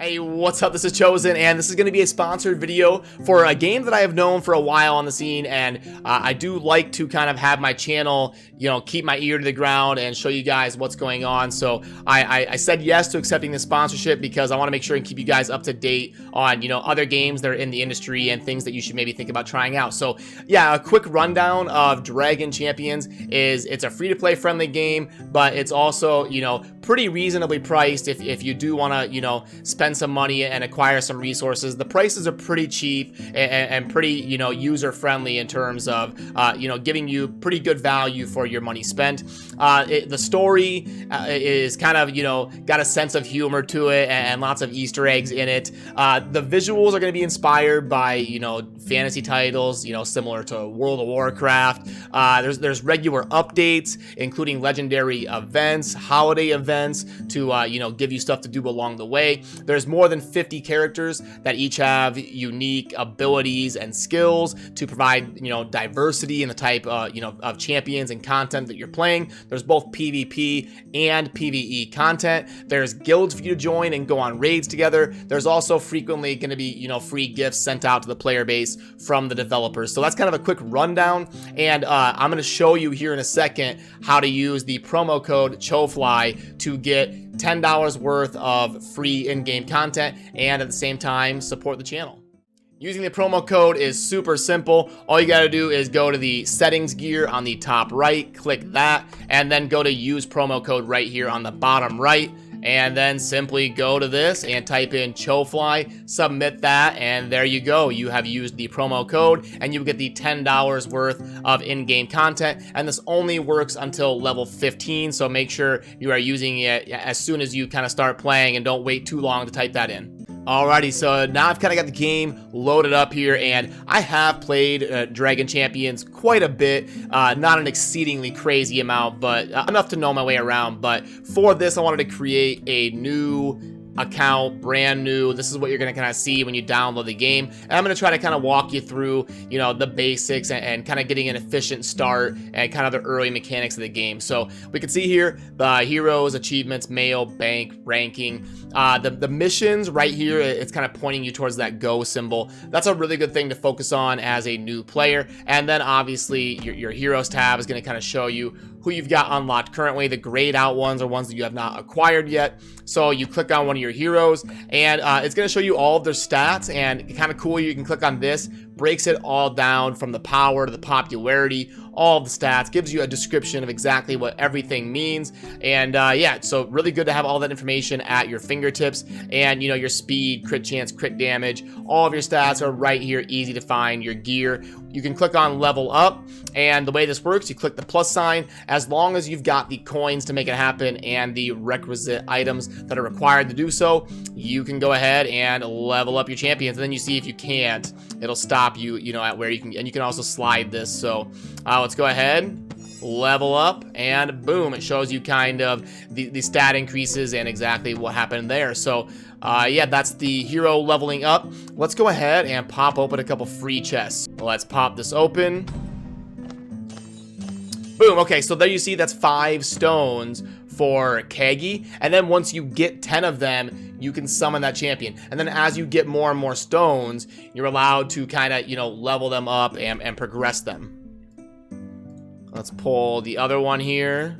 Hey, what's up? This is Chosen, and this is going to be a sponsored video for a game that I have known for a while on the scene, and I do like to kind of have my channel, keep my ear to the ground and show you guys what's going on. So I said yes to accepting this sponsorship because I want to make sure and keep you guys up to date on, other games that are in the industry and things that you should maybe think about trying out. So yeah, a quick rundown of Dragon Champions is it's a free-to-play friendly game, but it's also, pretty reasonably priced if you do want to, spend some money and acquire some resources. The prices are pretty cheap and pretty, user friendly in terms of, giving you pretty good value for your money spent. The story is kind of, got a sense of humor to it and lots of Easter eggs in it. The visuals are going to be inspired by, fantasy titles, similar to World of Warcraft. There's regular updates, including legendary events, holiday events to, give you stuff to do along the way. There's more than 50 characters that each have unique abilities and skills to provide, diversity in the type, of champions and content that you're playing. There's both PvP and PvE content. There's guilds for you to join and go on raids together. There's also frequently going to be, free gifts sent out to the player base from the developers. So that's kind of a quick rundown, and I'm going to show you here in a second how to use the promo code CHOFLY to get $10 worth of free in-game content and at the same time support the channel. Using the promo code is super simple. All you got to do is go to the settings gear on the top right, click that, and then go to use promo code right here on the bottom right. And then simply go to this and type in CHOFLY, submit that, and there you go. You have used the promo code and you get the $10 worth of in-game content. And this only works until level 15, so make sure you are using it as soon as you kind of start playing and don't wait too long to type that in. Alrighty, so now I've kind of got the game loaded up here, and I have played Dragon Champions quite a bit, not an exceedingly crazy amount, but enough to know my way around. But for this, I wanted to create a new account, brand new. This is what you're going to kind of see when you download the game, and I'm going to try to kind of walk you through, the basics and kind of getting an efficient start and kind of the early mechanics of the game. So we can see here the heroes, achievements, mail, bank, ranking, the missions right here. It's kind of pointing you towards that go symbol. That's a really good thing to focus on as a new player. And then obviously your heroes tab is going to kind of show you who you've got unlocked currently. The grayed out ones are ones that you have not acquired yet. So you click on one of your heroes and it's going to show you all of their stats, and kind of cool, you can click on this, breaks it all down from the power to the popularity, all of the stats, gives you a description of exactly what everything means. And yeah, so really good to have all that information at your fingertips. And your speed, crit chance, crit damage, all of your stats are right here, easy to find. Your gear, you can click on level up, and the way this works, you click the plus sign. As long as you've got the coins to make it happen and the requisite items that are required to do so, you can go ahead and level up your champions. And then you see if you can't, it'll stop you, at where you can, and you can also slide this. So let's go ahead, level up, and boom, it shows you kind of the stat increases and exactly what happened there. So yeah, that's the hero leveling up. Let's go ahead and pop open a couple free chests. Let's pop this open. Boom. Okay, so there you see that's 5 stones for Kaby, and then once you get 10 of them, you can summon that champion. And then as you get more and more stones, you're allowed to kind of, level them up and progress them. Let's pull the other one here.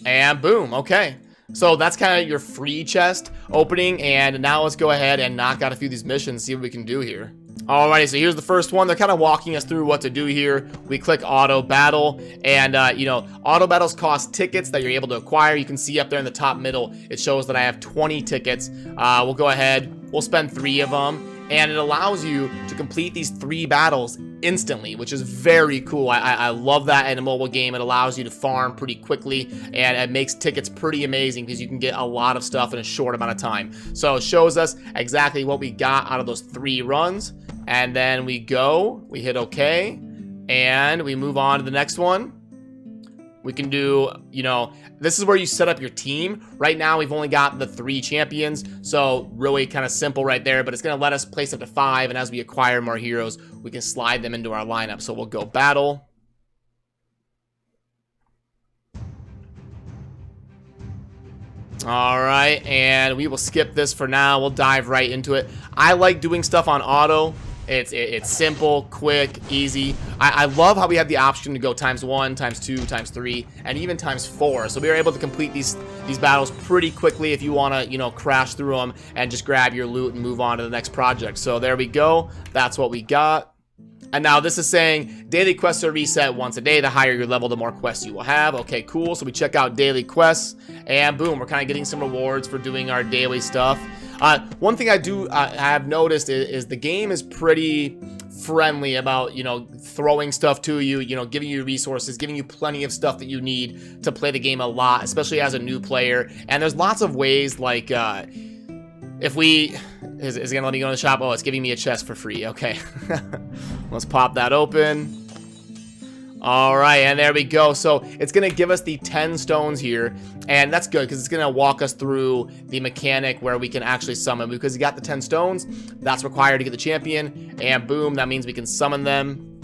And boom, okay. So that's kind of your free chest opening, and now let's go ahead and knock out a few of these missions, see what we can do here. Alrighty, so here's the first one. They're kind of walking us through what to do here. We click auto battle, and auto battles cost tickets that you're able to acquire. You can see up there in the top middle, it shows that I have 20 tickets. We'll go ahead, we'll spend 3 of them, and it allows you to complete these 3 battles instantly, which is very cool. I love that in a mobile game. It allows you to farm pretty quickly, and it makes tickets pretty amazing because you can get a lot of stuff in a short amount of time. So it shows us exactly what we got out of those 3 runs, and then we hit OK, and we move on to the next one. We can do, this is where you set up your team. Right now, we've only got the 3 champions, so really kind of simple right there, but it's going to let us place up to 5, and as we acquire more heroes, we can slide them into our lineup. So we'll go battle. All right, and we will skip this for now. We'll dive right into it. I like doing stuff on auto. It's simple, quick, easy. I love how we have the option to go ×1, ×2, ×3, and even ×4. So we are able to complete these battles pretty quickly if you want to, you know, crash through them and just grab your loot and move on to the next project. So there we go. That's what we got. And now this is saying daily quests are reset once a day. The higher your level, the more quests you will have. Okay, cool. So we check out daily quests, and boom, we're kind of getting some rewards for doing our daily stuff. One thing I have noticed is the game is pretty friendly about, you know, throwing stuff to you, you know, giving you resources, giving you plenty of stuff that you need to play the game a lot, especially as a new player. And there's lots of ways, like, if we... Is it gonna let me go in the shop? Oh, it's giving me a chest for free. Okay. Let's pop that open. All right, and there we go. So it's gonna give us the 10 stones here, and that's good because it's gonna walk us through the mechanic where we can actually summon. Because you got the 10 stones, that's required to get the champion, and boom, that means we can summon them.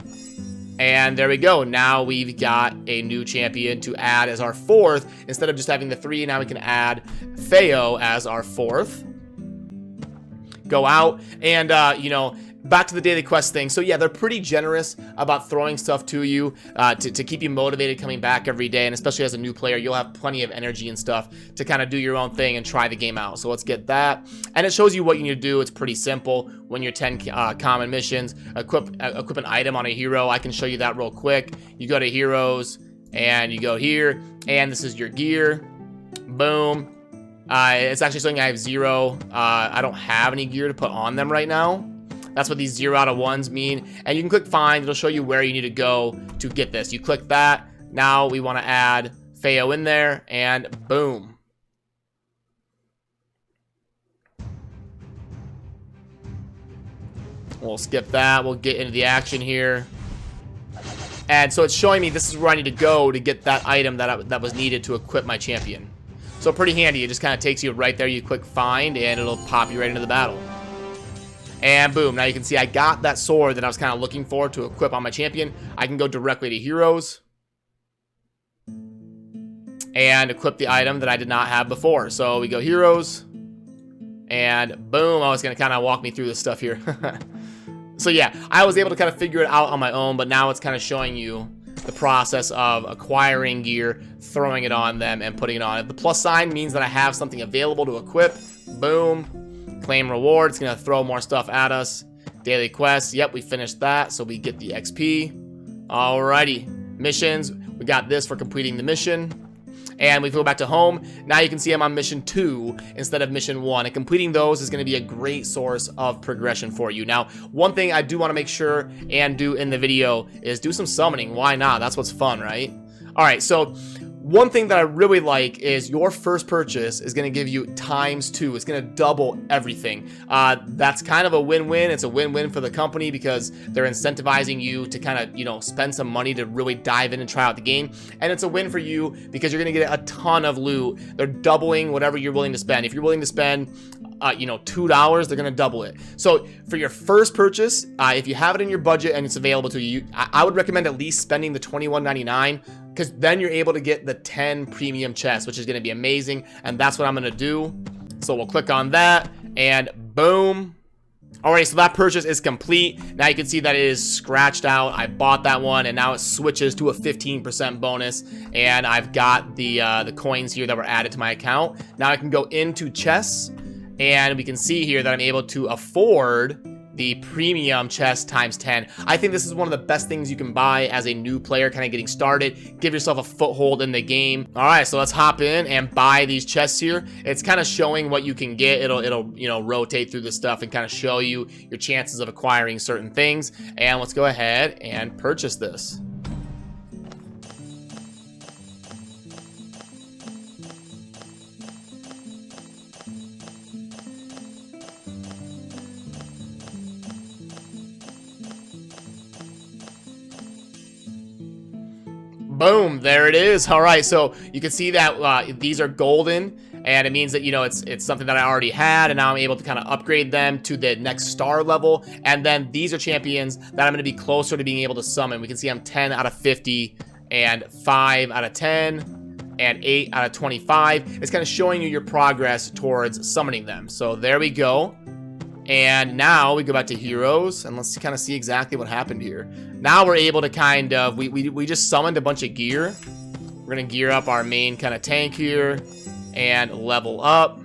And there we go. Now we've got a new champion to add as our 4th. Instead of just having the 3, now we can add Theo as our 4th. Go out, and you know, back to the daily quest thing. So yeah, they're pretty generous about throwing stuff to you to keep you motivated coming back every day. And especially as a new player, you'll have plenty of energy and stuff to kind of do your own thing and try the game out. So let's get that. And it shows you what you need to do. It's pretty simple. When you're 10 common missions, equip an item on a hero. I can show you that real quick. You go to heroes, and you go here, and this is your gear. Boom. It's actually showing I have 0. I don't have any gear to put on them right now. That's what these 0 out of 1s mean. And you can click find. It'll show you where you need to go to get this. You click that. Now we want to add Theo in there, and boom. We'll skip that. We'll get into the action here. And so it's showing me this is where I need to go to get that item that was needed to equip my champion. So pretty handy. It just kind of takes you right there. You click find, and it'll pop you right into the battle. And boom, now you can see I got that sword that I was kind of looking for to equip on my champion. I can go directly to heroes and equip the item that I did not have before. So we go heroes, and boom, I was going to kind of walk me through this stuff here. So yeah, I was able to kind of figure it out on my own, but now it's kind of showing you the process of acquiring gear, throwing it on them, and putting it on it. The plus sign means that I have something available to equip. Boom. Claim reward. It's going to throw more stuff at us. Daily quests. Yep, we finished that, so we get the XP. Alrighty. Missions. We got this for completing the mission. And we go back to home. Now you can see I'm on mission 2 instead of mission 1. And completing those is going to be a great source of progression for you. Now, one thing I do want to make sure and do in the video is do some summoning. Why not? That's what's fun, right? All right, so one thing that I really like is your first purchase is going to give you ×2. It's going to double everything. That's kind of a win-win. It's a win-win for the company because they're incentivizing you to kind of, you know, spend some money to really dive in and try out the game. And it's a win for you because you're going to get a ton of loot. They're doubling whatever you're willing to spend. If you're willing to spend you know, $2, they're gonna double it. So for your first purchase, if you have it in your budget and it's available to you, I would recommend at least spending the $21.99 because then you're able to get the 10 premium chests, which is gonna be amazing. And that's what I'm gonna do. So we'll click on that, and boom. Alright, so that purchase is complete. Now you can see that it is scratched out. I bought that one, and now it switches to a 15% bonus. And I've got the coins here that were added to my account. Now I can go into chests, and we can see here that I'm able to afford the premium chest ×10. I think this is one of the best things you can buy as a new player kind of getting started. Give yourself a foothold in the game. All right, so let's hop in and buy these chests here. It's kind of showing what you can get. It'll you know, rotate through the stuff and kind of show you your chances of acquiring certain things. And let's go ahead and purchase this. Boom, there it is. All right, so you can see that these are golden, and it means that, you know, it's something that I already had, and now I'm able to kind of upgrade them to the next star level. And then these are champions that I'm going to be closer to being able to summon. We can see I'm 10 out of 50 and 5 out of 10. and 8 out of 25. It's kind of showing you your progress towards summoning them. So there we go. And now we go back to heroes, and let's kind of see exactly what happened here. Now we're able to kind of, we just summoned a bunch of gear. We're gonna gear up our main kind of tank here and level up.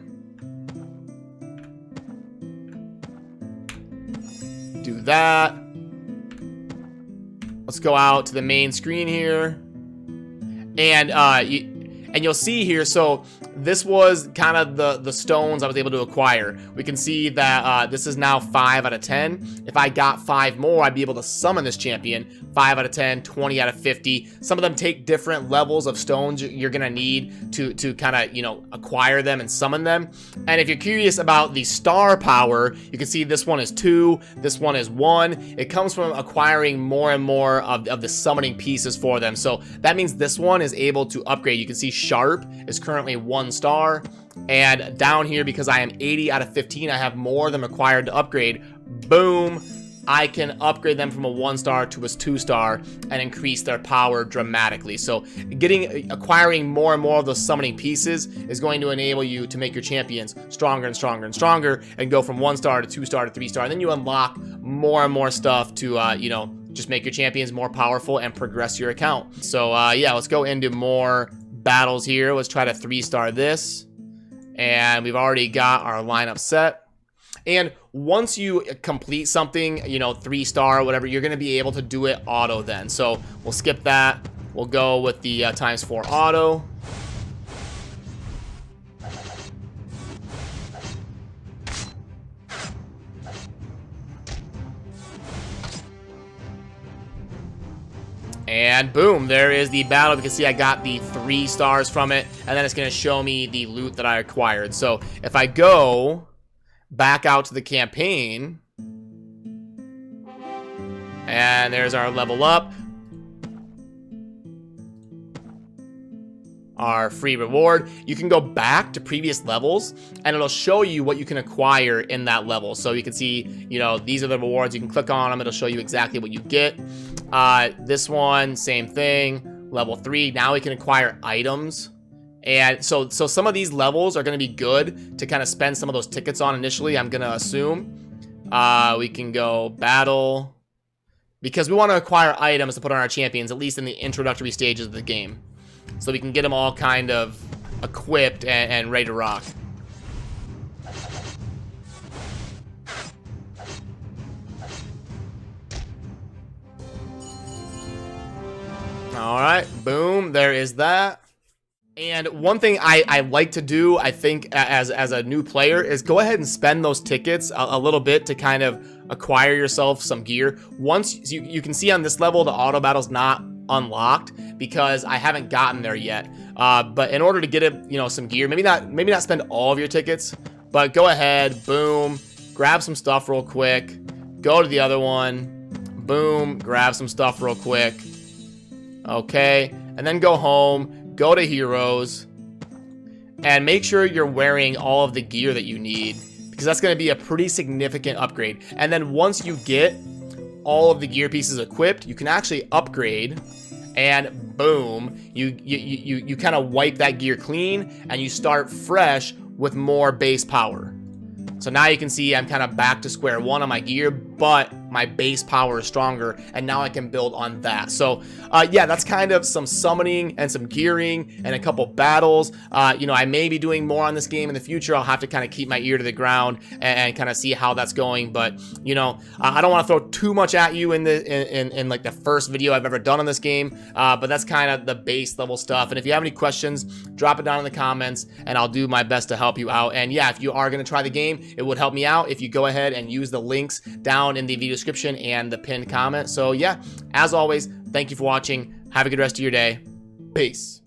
Do that. Let's go out to the main screen here. And you'll see here, so this was kind of the stones I was able to acquire. We can see that this is now 5 out of 10. If I got 5 more, I'd be able to summon this champion. 5 out of 10, 20 out of 50. Some of them take different levels of stones you're gonna need to kind of, you know, acquire them and summon them. And if you're curious about the star power, you can see this one is 2, this one is 1. It comes from acquiring more and more of the summoning pieces for them. So that means this one is able to upgrade. You can see Sharp is currently 1 star, and down here, because I am 80 out of 15, I have more than required to upgrade. Boom, I can upgrade them from a 1 star to a 2 star and increase their power dramatically. So acquiring more and more of those summoning pieces is going to enable you to make your champions stronger and stronger and stronger, and go from 1 star to 2 star to 3 star. And then you unlock more and more stuff to you know, just make your champions more powerful and progress your account. So yeah, let's go into more battles here. Let's try to 3-star this, and we've already got our lineup set. And once you complete something, you know, 3-star or whatever, you're going to be able to do it auto then. So we'll skip that. We'll go with the ×4 auto. And boom, there is the battle. You can see I got the 3 stars from it, and then it's going to show me the loot that I acquired. So if I go back out to the campaign, and there's our level up, our free reward. You can go back to previous levels, and it'll show you what you can acquire in that level. So you can see, you know, these are the rewards. You can click on them. It'll show you exactly what you get. This one, same thing, level 3. Now we can acquire items. And so some of these levels are going to be good to kind of spend some of those tickets on initially, I'm going to assume. We can go battle, because we want to acquire items to put on our champions, at least in the introductory stages of the game, so we can get them all kind of equipped and ready to rock. All right, boom, there is that. And one thing I like to do, I think, as a new player, is go ahead and spend those tickets a little bit to kind of acquire yourself some gear. Once you can see on this level, the auto battle's not unlocked because I haven't gotten there yet. But in order to get it, you know, some gear, maybe not spend all of your tickets, but go ahead, boom, grab some stuff real quick, go to the other one, boom, grab some stuff real quick. Okay, and then go home, go to heroes, and make sure you're wearing all of the gear that you need, because that's going to be a pretty significant upgrade. And then once you get all of the gear pieces equipped, you can actually upgrade, and boom, you kind of wipe that gear clean, and you start fresh with more base power. So now you can see I'm kind of back to square one on my gear, but my base power is stronger, and now I can build on that. So yeah, that's kind of some summoning and some gearing and a couple battles. You know, I may be doing more on this game in the future. I'll have to kind of keep my ear to the ground and kind of see how that's going. But you know, I don't want to throw too much at you in like the first video I've ever done on this game. But that's kind of the base level stuff. And if you have any questions, drop it down in the comments, and I'll do my best to help you out. And yeah, if you are going to try the game, it would help me out if you go ahead and use the links down in the video description and the pinned comment. So yeah, as always, thank you for watching. Have a good rest of your day. Peace.